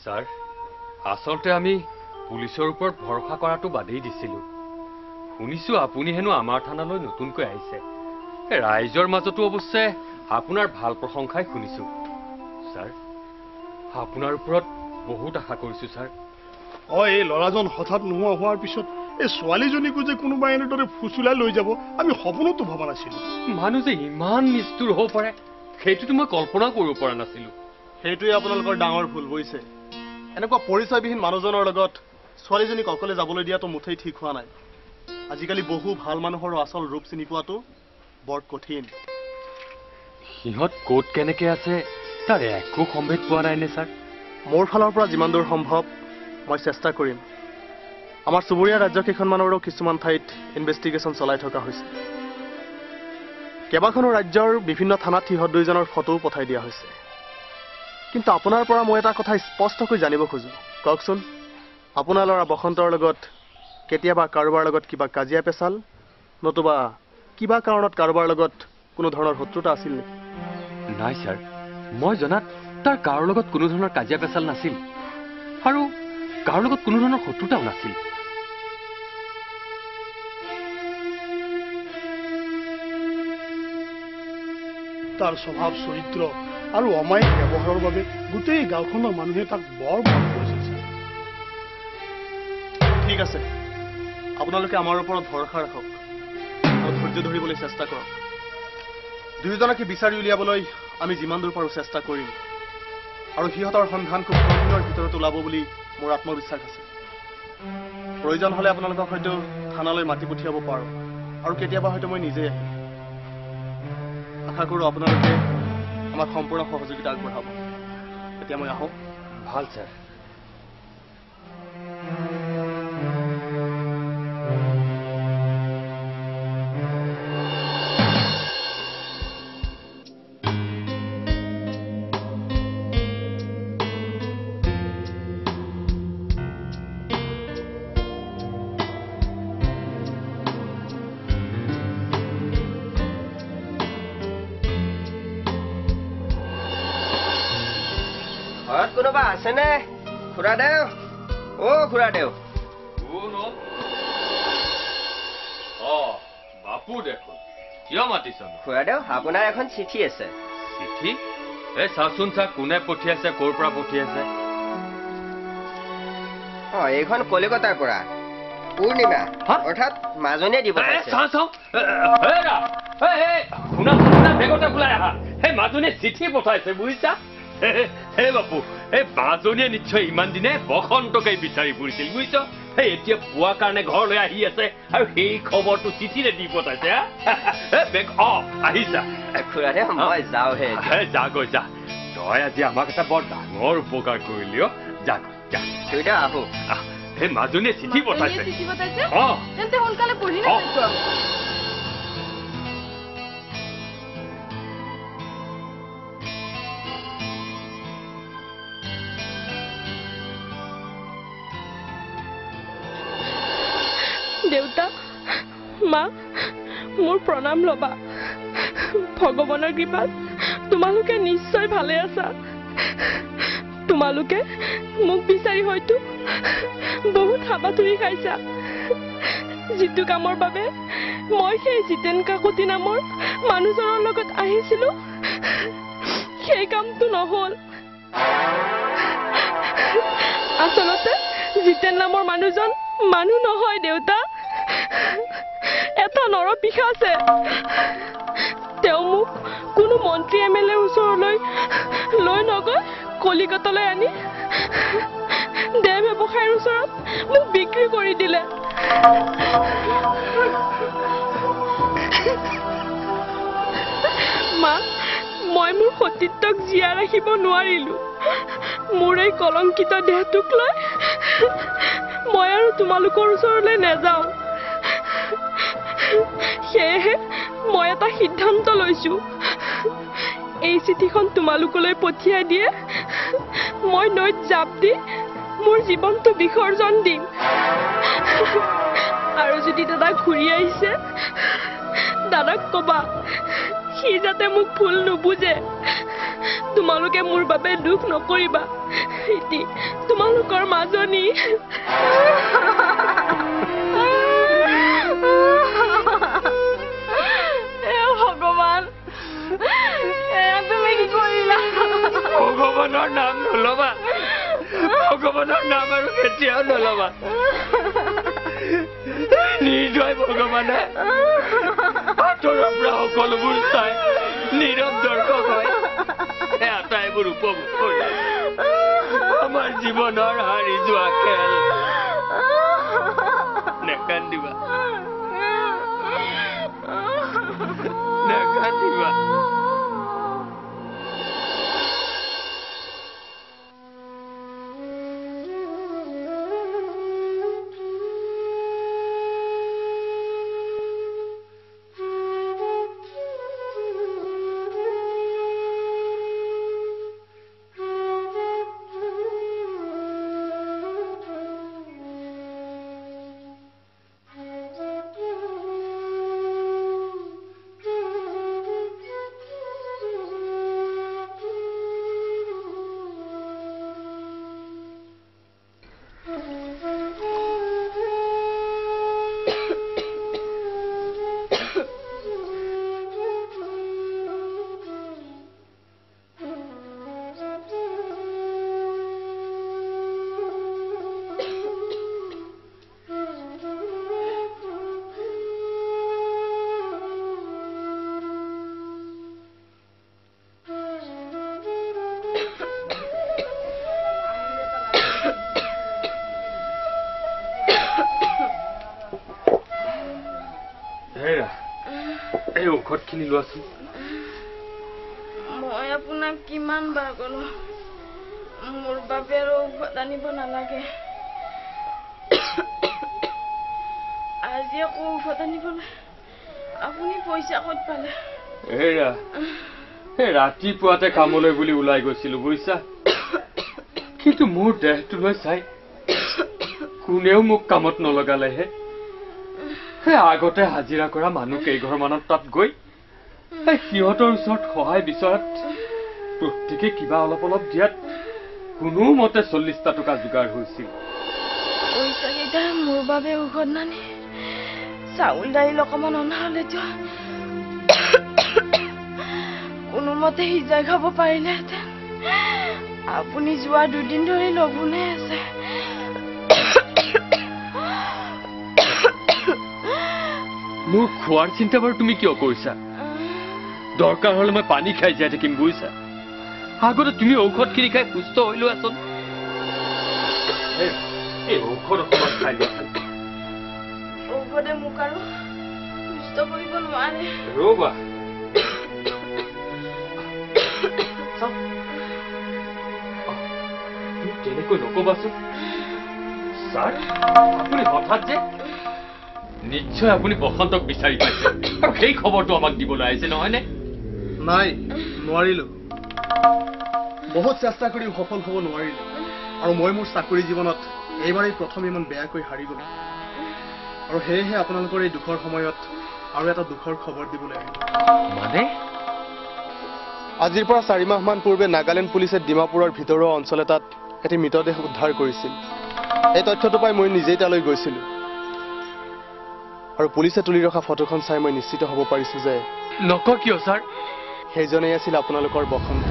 Sir আসলতে আমি পুলিচৰ ওপৰত ভৰসা কৰাটো বাদেই দিছিলোঁ শুনিছো আপুনি হেনো আমাৰ থানালৈ নতুনকৈ আহিছে ৰাইজৰ মাজতো অৱশ্যে আপোনাৰ ভাল প্ৰশংসাই শুনিছো স্যাৰ আপোনাৰ ওপৰত বহুত আশা কৰিছো স্যাৰ এই ল'ৰাজন হঠাৎ নোহোৱা হোৱাৰ পিছত এই ছোৱালীজনীকো যে কোনোবাই এনেদৰে ফুচুলাই লৈ যাব আমি সপোনতো ভবা নাছিলো মানুহ যে ইমান নিষ্ঠুৰ হ'ব পাৰে সেইটোতো মই কল্পনা কৰিব পৰা নাছিলো সেইটোৱে আপোনালোকৰ ডাঙৰ ভুল বুজিছে এনেকুৱা পৰিচয়বিহীন মানুহজনৰ লগত ছোৱালীজনীক অকলে যাবলৈ দিয়াটো মুঠেই ঠিক হোৱা নাই আজিকালি বহু ভাল মানুহৰ আচল ৰূপ চিনি পোৱাটো বৰ কঠিন সিহঁত ক'ত কেনেকে আছে তাৰ একো সম্ভেদ পোৱা নাই নে ছাৰ মোৰ ফালৰ পৰা যিমান দূৰ সম্ভৱ মই চেষ্টা কৰিম আমাৰ চুবুৰীয়া ৰাজ্যকেইখনমানৰো কিছুমান ঠাইত ইনভেষ্টিগেশ্যন চলাই থকা হৈছে কেইবাখনো ৰাজ্যৰ বিভিন্ন থানাত সিহঁত দুইজনৰ ফটোও পঠাই দিয়া হৈছে কিন্তু আপোনাৰ পৰা মই এটা কথা স্পষ্টকৈ জানিব খোজো কওকচোন আপোনাৰ ল'ৰা বসন্তৰ লগত কেতিয়াবা কাৰোবাৰ লগত কিবা কাজিয়া পেচাল নতুবা কিবা কাৰণত কাৰোবাৰ লগত কোনো ধৰণৰ শত্ৰুতা আছিল নেকি নাই ছাৰ মই জনাত তাৰ কাৰোৰ লগত কোনো ধৰণৰ কাজিয়া পেচাল নাছিল আৰু কাৰোৰ লগত কোনো ধৰণৰ শত্ৰুতাও নাছিল তাৰ স্বভাৱ চৰিত্ৰ আৰু অমায়িক ব্যৱহাৰৰ বাবে গোটেই গাঁওখনৰ মানুহে তাক বৰ ভাল কৰিছিল ঠিক আছে আপোনালোকে আমাৰ ওপৰত ভৰসা ৰাখক আৰু ধৈৰ্য ধৰিবলৈ চেষ্টা কৰক দুয়োজনকে বিচাৰি উলিয়াবলৈ আমি যিমান দূৰ পাৰোঁ চেষ্টা কৰিম আৰু সিহঁতৰ সন্ধান খুব কম দিনৰ ভিতৰত ওলাব বুলি মোৰ আত্মবিশ্বাস আছে প্ৰয়োজন হ'লে আপোনালোকক হয়তো থানালৈ মাতি পঠিয়াব পাৰোঁ আৰু কেতিয়াবা হয়তো মই নিজে আহিম আশা কৰোঁ আপোনালোকে আমাক সম্পূৰ্ণ সহযোগিতা আগবঢ়াব এতিয়া মই আহোঁ ভাল ছাৰ কোনোবা আছেনে খুৰাদেউ খুৰাদেউ বাপু দেখোন কিয় মাতিছ খুৰাদেউ আপোনাৰ এখন চিঠি আছে চিঠি এই চাচোন চা কোনে পঠিয়াইছে ক'ৰ পৰা পঠিয়াইছে এইখন কলিকতাৰ পৰা পূৰ্ণিমা অৰ্থাৎ মাজনীয়ে দিব শুনা বেগতে ওলাই আহা সেই মাজনীয়ে চিঠি পঠাইছে বুজিছা হে বাপু এই মাজনীয়ে নিশ্চয় ইমান দিনে বসন্তকে বিচাৰি ফুৰিছিল বুজিছ সেই এতিয়া পোৱা কাৰণে ঘৰলৈ আহি আছে আৰু সেই খবৰটো চিঠিৰে দি পঠাইছে আহিছা খুৰাদেউ মই যাওঁহে যা গৈ যা তই আজি আমাক এটা বৰ ডাঙৰ উপকাৰ কৰিলি যা যা খুৰাদেউ আহো সেই মাজনীয়ে চিঠি পঠাইছে তেন্তে সোনকালে পঢ়ি দেউতা মা মোৰ প্ৰণাম লবা ভগৱানৰ কৃপাত তোমালোকে নিশ্চয় ভালে আছা তোমালোকে মোক বিচাৰি হয়তো বহুত হাবাথুৰি খাইছা যিটো কামৰ বাবে মই সেই জিতেন কাকতি নামৰ মানুহজনৰ লগত আহিছিলো সেই কামটো নহল আচলতে জিতেন নামৰ মানুহজন মানুহ নহয় দেউতা এটা নৰপিশাচে তেওঁ মোক কোনো মন্ত্ৰী এমএলএৰ ওচৰলৈ লৈ নগৈ কলিকতালৈ আনি দেহ ব্যৱসায়ৰ ওচৰত মোক বিক্ৰী কৰি দিলে মা মই মোৰ সতীত্বক জীয়াই ৰাখিব নোৱাৰিলো মোৰ এই কলংকিত দেহটোক লৈ মই আৰু তোমালোকৰ ওচৰলৈ নাযাওঁ সেয়েহে মই এটা সিদ্ধান্ত লৈছো এই চিঠিখন তোমালোকলৈ পঠিয়াই দিয়ে মই নৈত জাপ দি মোৰ জীৱনটো বিসৰ্জন দিম আৰু যদি দাদা ঘূৰি আহিছে দাদাক কবা সি যাতে মোক ভুল নুবুজে তোমালোকে মোৰ বাবে দুখ নকৰিবা ইতি তোমালোকৰ মাজনী ভগৱান তুমি কি কৰিলা ভগৱানৰ নাম নলবা ভগৱানৰ নাম আৰু কেতিয়াও নলবা নিৰ্দয় ভগৱানে আঁতৰৰ পৰা সকলোবোৰ চাই নীৰৱ দৰ্শক হয় আটাইবোৰ উপভোগ কৰি আমাৰ জীৱনৰ হাৰি যোৱা খেল নেকান্দিবা নেকান্দিবা এই ঔষধখিনি লোৱাচোন মই আপোনাক কিমান বাৰ ক'লো মোৰ বাবে আৰু ঔষধ আনিব নালাগে আজি আকৌ ঔষধ আনিবলৈ আপুনি পইচা ক'ত পালে এৰা ৰাতিপুৱাতে কামলৈ বুলি ওলাই গৈছিলো বুজিছা কিন্তু মোৰ দেহটোলৈ চাই কোনেও মোক কামত নলগালেহে আগতে হাজিৰা কৰা মানুহ কেইঘৰমানত তাত গৈ সিহঁতৰ ওচৰত সহায় বিচৰাত প্ৰত্যেকে কিবা অলপ অলপ দিয়াত কোনো মতে 40টা টকা যোগাৰ হৈছিল পইচা কেইটা মোৰ বাবে ঔষধ নানি চাউল দাইল অকমান অনা হ'লেতো কোনোমতে সিজাই খাব পাৰিলেহেঁতেন আপুনি যোৱা 2 দিন ধৰি লঘোণে আছে মোৰ খোৱাৰ চিন্তা বাৰু তুমি কিয় কৰিছা দৰকাৰ হলে মই পানী খাই যাই থাকিম বুজিছা আগতে তুমি ঔষধখিনি খাই সুস্থ হৈ লোৱাচোন এই ঔষধ অকমান খাই লোৱাচোন ঔষধে মোক আৰু সুস্থ কৰিব নোৱাৰে ৰবা তুমি তেনেকৈ নকবাচোন ছাৰ আপুনি হঠাৎ যে নিশ্চয় আপুনি বসন্তক বিচাৰি পাইছে আৰু সেই খবৰটো আমাক দিবলৈ আহিছে নহয়নে নাই নোৱাৰিলো বহুত চেষ্টা কৰি সফল হ'ব নোৱাৰিলো আৰু মই মোৰ চাকৰি জীৱনত এইবাৰেই প্ৰথম ইমান বেয়াকৈ হাৰি গলো আৰু সেয়েহে আপোনালোকৰ এই দুখৰ সময়ত আৰু এটা দুখৰ খবৰ দিবলৈ আহিলো মানে আজিৰ পৰা 4 মাহমান পূৰ্বে নাগালেণ্ড পুলিচে ডিমাপুৰৰ ভিতৰুৱা অঞ্চল এটাত এটি মৃতদেহ উদ্ধাৰ কৰিছিল এই তথ্যটো পাই মই নিজেই তালৈ গৈছিলো আৰু পুলিচে তুলি ৰখা ফটোখন চাই মই নিশ্চিত হ'ব পাৰিছো যে নকওঁ কিয় ছাৰ সেইজনেই আছিল আপোনালোকৰ বসন্ত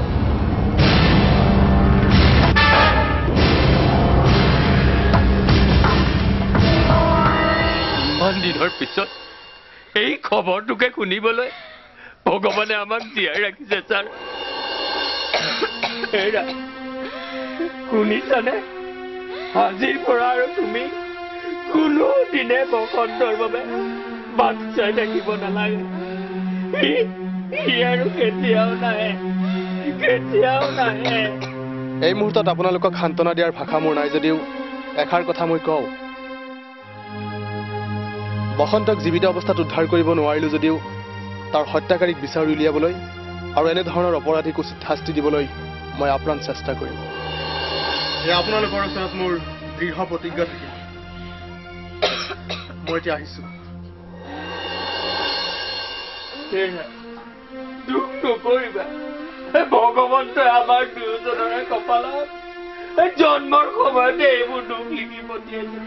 ইমান দিনৰ পিছত এই খবৰটোকে শুনিবলৈ ভগৱানে আমাক জীয়াই ৰাখিছে ছাৰ শুনিছানে আজিৰ পৰা আৰু তুমি কোনো দিনে বসন্তৰ বাবে বাট চাই থাকিব নালাগে আৰু কেতিয়াও নাহে এই মুহূৰ্তত আপোনালোকক সান্তনা দিয়াৰ ভাষা মোৰ নাই যদিও এষাৰ কথা মই কওঁ বসন্তক জীৱিত অৱস্থাত উদ্ধাৰ কৰিব নোৱাৰিলো যদিও তাৰ হত্যাকাৰীক বিচাৰি উলিয়াবলৈ আৰু এনেধৰণৰ অপৰাধীক উচিত শাস্তি দিবলৈ মই আপ্ৰাণ চেষ্টা কৰিম এয়া আপোনালোকৰ ওচৰত মোৰ দৃঢ় প্ৰতিজ্ঞা থাকিল মই এতিয়া আহিছো দুখ নকৰিবা ভগৱন্তই আমাৰ দুয়োজনৰে কপালত জন্মৰ সময়তে এইবোৰ দুখ লিখি পঠিয়াইছিল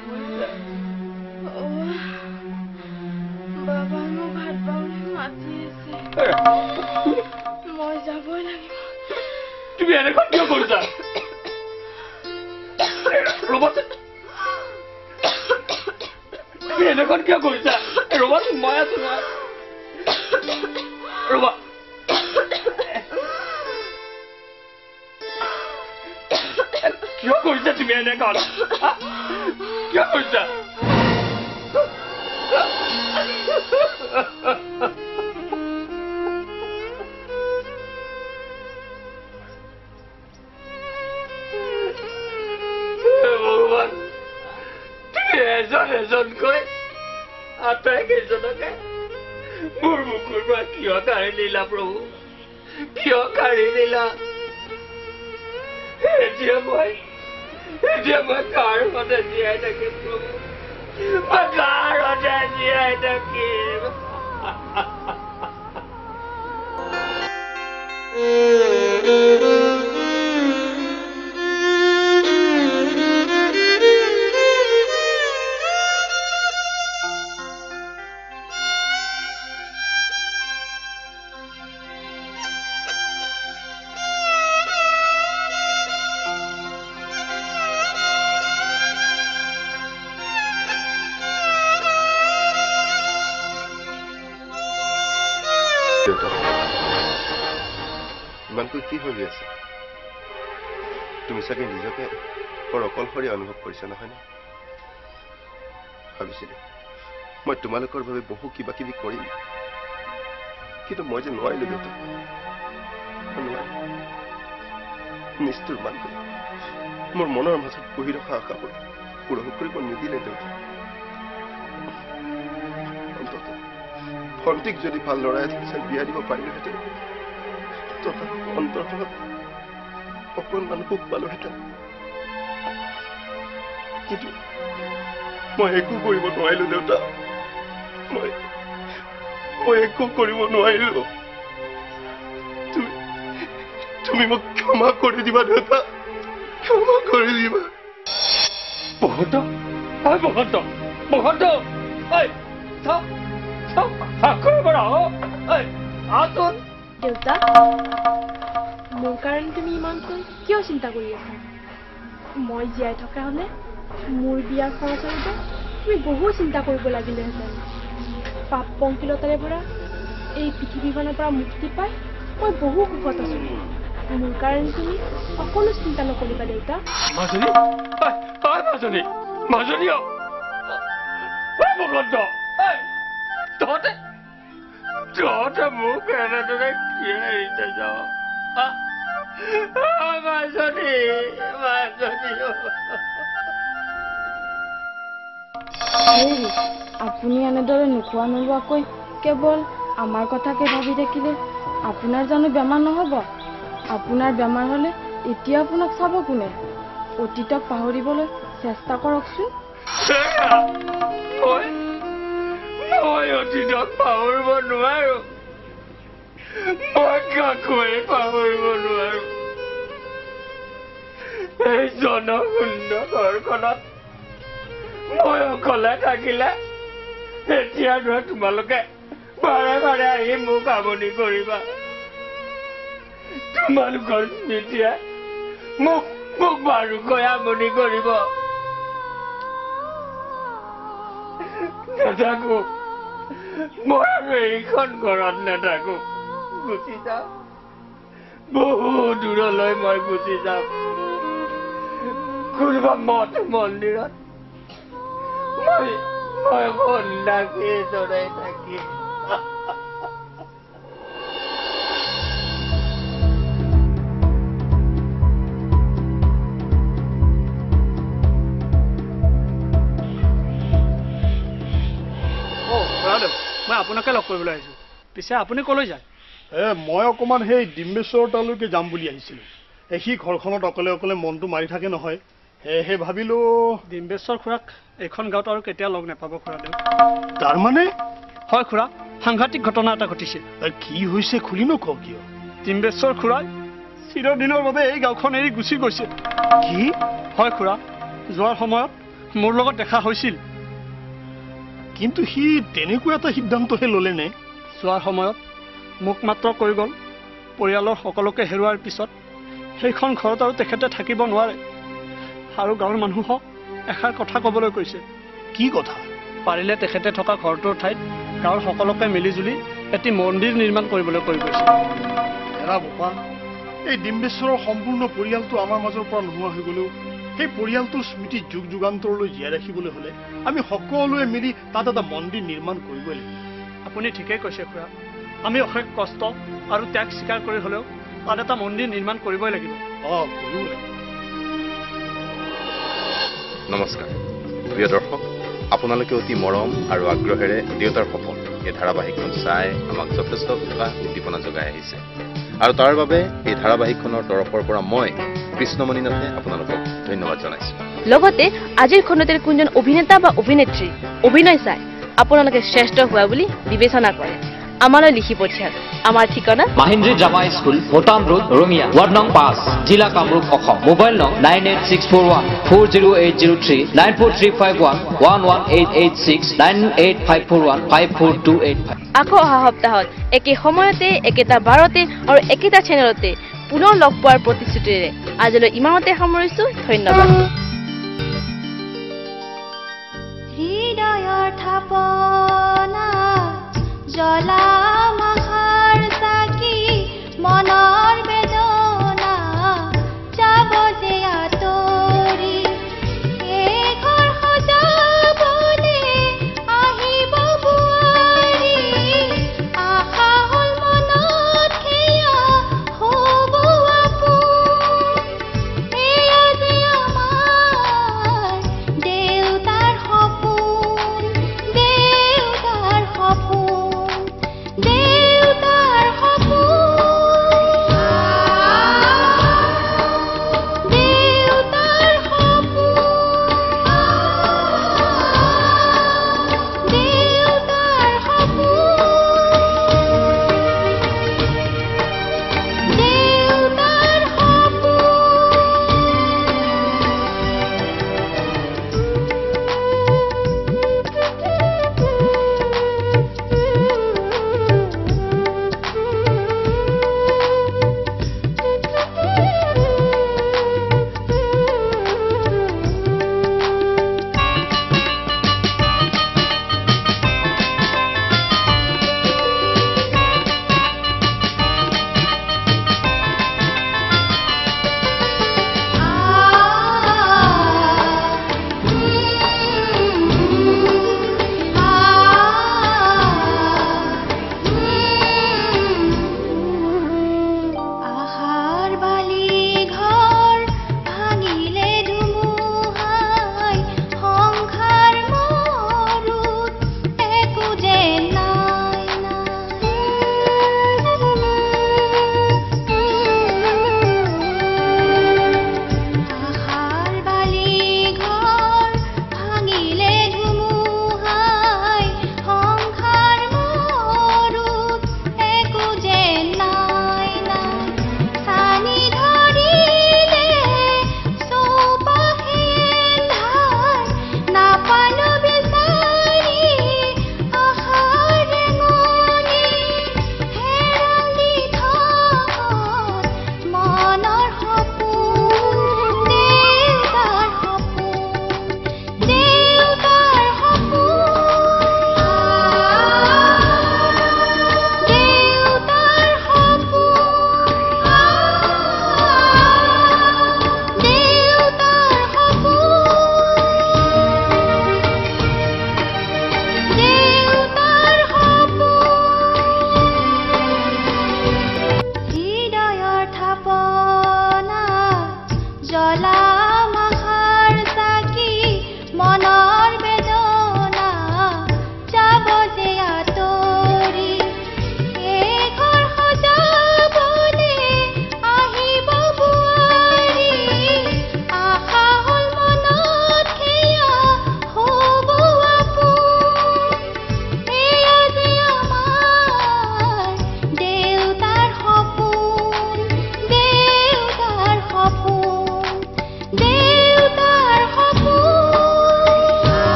বাবা মোক ভাত পাবলৈ মাতি আছে মই যাবই লাগিব তুমি এনেকুৱা কিয় কৰিছা ৰ'বচোন তুমি এনেকুৱা কিয় কৰিছা ৰ'বচোন মই আছো নহয় ৰ'বা কিয় কৰিছা তুমি এনেকুৱা কিয় কৰিছা ভগৱান তুমি এজনকৈ আটাইকেইজনকে মোৰ মুখৰ পৰা কিয় কাঢ়ি নিলা প্ৰভু কিয় কাঢ়ি নিলা এতিয়া মই কাৰ মতে জীয়াই থাকিম প্ৰভু মই কাৰ মতে জীয়াই থাকিম ইমানকৈ কি হৈ আছে তুমি চাগে নিজকে বৰ অকলশৰীয়া অনুভৱ কৰিছা নহয়নে ভাবিছিলো মই তোমালোকৰ বাবে বহু কিবা কিবি কৰিম কিন্তু মই যে নোৱাৰিলো দেউতা নিষ্ঠুৰ মানুহ মোৰ মনৰ মাজত বহি ৰখা আশাবোৰ পূৰণ কৰিব নিদিলে দেউতা অন্তত ভণ্টিক যদি ভাল ল'ৰা এজন বিয়া দিব পাৰিলোহেঁতেন অন্তৰত অকণমান সুখ পালোহেঁতেন কিন্তু মই একো কৰিব নোৱাৰিলো দেউতা মই একো কৰিব নোৱাৰিলো তুমি মোক ক্ষমা কৰি দিবা দেউতা ক্ষমা কৰি দিবা বসন্ত আচোন দেউতা মোৰ কাৰণে তুমি ইমানকৈ কিয় চিন্তা কৰি আছা মই জীয়াই থকা হ'লে মোৰ বিয়াৰ খৰচৰ তুমি বহু চিন্তা কৰিব লাগিলেহেঁতেন পাপ পংকিলতাৰে পৰা এই পৃথিৱীখনৰ পৰা মুক্তি পাই মই বহু সুখত আছো মোৰ কাৰণে তুমি সকলো চিন্তা নকৰিবা দেউতা তহঁতে মোক এনেদৰে কি এৰিতে যাওঁ আপুনি এনেদৰে নোখোৱা নোলোৱাকৈ কেৱল আমাৰ কথাকে ভাবি থাকিলে আপোনাৰ জানো বেমাৰ নহ'ব আপোনাৰ বেমাৰ হ'লে এতিয়া আপোনাক চাব কোনে অতীতক পাহৰিবলৈ চেষ্টা কৰকচোন মই অতীতক পাহৰিব নোৱাৰো মই কাকোৱে পাহৰিব নোৱাৰো এই জনশূন্য ঘৰখনত মই অকলে থাকিলে এতিয়া ধৰা তোমালোকে বাৰে বাৰে আহি মোক আমনি কৰিবা তোমালোকৰ স্মৃতিয়ে মোক বাৰুকৈ আমনি কৰিব নাথাকো মই আৰু এইখন ঘৰত নাথাকো গুচি যাম বহু দূৰলৈ মই গুচি যাম কোনোবা মঠ মন্দিৰত মই সন্ন্যাসী জনাই থাকিম মই আপোনাকে লগ কৰিবলৈ আহিছো পিছে আপুনি কলৈ যায় মই অকণমান সেই ডিম্বেশ্বৰ তালৈকে যাম বুলি আহিছিলোঁ সি ঘৰখনত অকলে অকলে মনটো মাৰি থাকে নহয় সেয়েহে ভাবিলোঁ ডিম্বেশ্বৰ খুৰাক এইখন গাঁৱত আৰু কেতিয়া লগ নাপাব খুৰাদেউ তাৰমানে হয় খুৰা সাংঘাতিক ঘটনা এটা ঘটিছে কি হৈছে খুলি নকওঁ কিয় ডিম্বেশ্বৰ খুৰাই চিৰদিনৰ বাবে এই গাঁওখন এৰি গুচি গৈছে কি? হয় খুৰা, যোৱাৰ সময়ত মোৰ লগত দেখা হৈছিল। কিন্তু সি তেনেকুৱা এটা সিদ্ধান্তহে ল'লে নে? যোৱাৰ সময়ত মোক মাত্ৰ কৈ গ'ল, পৰিয়ালৰ সকলোকে হেৰুৱাৰ পিছত সেইখন ঘৰত আৰু তেখেতে থাকিব নোৱাৰে আৰু গাঁৱৰ মানুহক এষাৰ কথা ক'বলৈ কৈছে। কি কথা? পাৰিলে তেখেতে থকা ঘৰটোৰ ঠাইত গাঁৱৰ সকলোকে মিলিজুলি এটি মন্দিৰ নিৰ্মাণ কৰিবলৈ কৈ গৈছে। এৰা বোপা, এই ডিম্বেশ্বৰৰ সম্পূৰ্ণ পৰিয়ালটো আমাৰ মাজৰ পৰা নোহোৱা হৈ গ'লেও সেই পৰিয়ালটোৰ স্মৃতি যুগ যুগান্তৰলৈ জীয়াই ৰাখিবলৈ হ'লে আমি সকলোৱে মিলি তাত এটা মন্দিৰ নিৰ্মাণ কৰিবই লাগিব। আপুনি ঠিকেই কৈছে খুৰা, আমি অশেষ কষ্ট আৰু ত্যাগ স্বীকাৰ কৰি হ'লেও তাত এটা মন্দিৰ নিৰ্মাণ কৰিবই লাগিব। কৰিব লাগিব। নমস্কাৰ প্ৰিয় দৰ্শক, আপোনালোকে অতি মৰম আৰু আগ্ৰহেৰে দেউতাৰ সপোন এই ধাৰাবাহিকখন চাই আমাক যথেষ্ট উৎসাহ উদ্দীপনা যোগাই আহিছে আৰু তাৰ বাবে এই ধাৰাবাহিকখনৰ তৰফৰ পৰা মই কৃষ্ণমণি নাথে আপোনালোকক ধন্যবাদ জনাইছোঁ। লগতে আজিৰ খণ্ডটিৰ কোনজন অভিনেতা বা অভিনেত্ৰী অভিনয় চাই আপোনালোকে শ্ৰেষ্ঠ হোৱা বুলি বিবেচনা কৰে আমালৈ লিখি পঠিয়াওক। আমাৰ ঠিকনা Mahindri drama school, Bhutan road, Rangia, ward নং 5, জিলা কামৰূপ, অসম। মোবাইল নং 9864140803, 9435111886, 9854154285। আকৌ অহা সপ্তাহত একে সময়তে একেটা বাৰতে আৰু একেটা চেনেলতে পুনৰ লগ পোৱাৰ প্ৰতিশ্ৰুতিৰে আজিলৈ ইমানতে সামৰিছো। ধন্যবাদ। হৃদয়ৰ থাপনা জ্বলা মাখাৰ চাকি, মনৰ বেদনা যাব যে আঁতৰি, এই ঘৰ সজাবলে আহিব বোৱাৰী, আশা হ'ল মনত সেয়া হ'ব আপোন, এয়া যে আমাৰ দেউতাৰ সপোন, দেউতাৰ সপোন,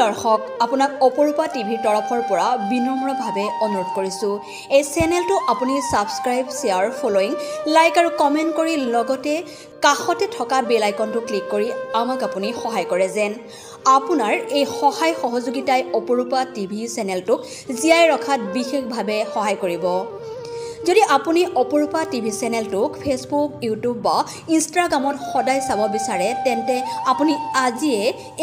দৰ্শক, আপোনাক অপৰূপা টিভিৰ তৰফৰ পৰা বিনম্ৰভাৱে অনুৰোধ কৰিছোঁ, এই চেনেলটো আপুনি ছাবস্ক্ৰাইব, শ্বেয়াৰ, ফলোইং, লাইক আৰু কমেণ্ট কৰি লগতে কাষতে থকা বেল আইকনটো ক্লিক কৰি আমাক আপুনি সহায় কৰে যেন। আপোনাৰ এই সহায় সহযোগিতাই অপৰূপা টিভি চেনেলটোক জীয়াই ৰখাত বিশেষভাৱে সহায় কৰিব। যদি আপুনি অপৰূপা টিভি চেনেলটোক ফেচবুক, ইউটিউব বা ইনষ্টাগ্ৰামত সদায় চাব বিচাৰে তেন্তে আপুনি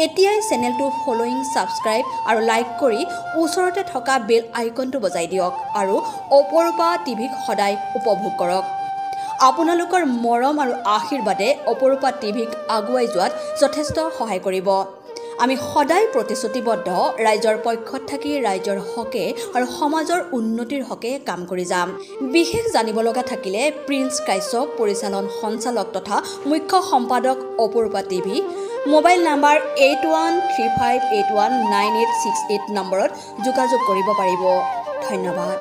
এতিয়াই চেনেলটো ফলোইং, ছাবস্ক্ৰাইব আৰু লাইক কৰি ওচৰতে থকা বেল আইকনটো বজাই দিয়ক আৰু অপৰূপা টিভিক সদায় উপভোগ কৰক। আপোনালোকৰ মৰম আৰু আশীৰ্বাদে অপৰূপা টিভিক আগুৱাই যোৱাত যথেষ্ট সহায় কৰিব। আমি সদায় প্ৰতিশ্ৰুতিবদ্ধ ৰাইজৰ পক্ষত থাকি ৰাইজৰ হকে আৰু সমাজৰ উন্নতিৰ হকে কাম কৰি যাম। বিশেষ জানিব লগা থাকিলে প্ৰিন্স কাশ্যপ, পৰিচালন সঞ্চালক তথা মুখ্য সম্পাদক অপৰূপা টিভি, মোবাইল নাম্বাৰ 8135819868 নম্বৰত যোগাযোগ কৰিব পাৰিব। ধন্যবাদ।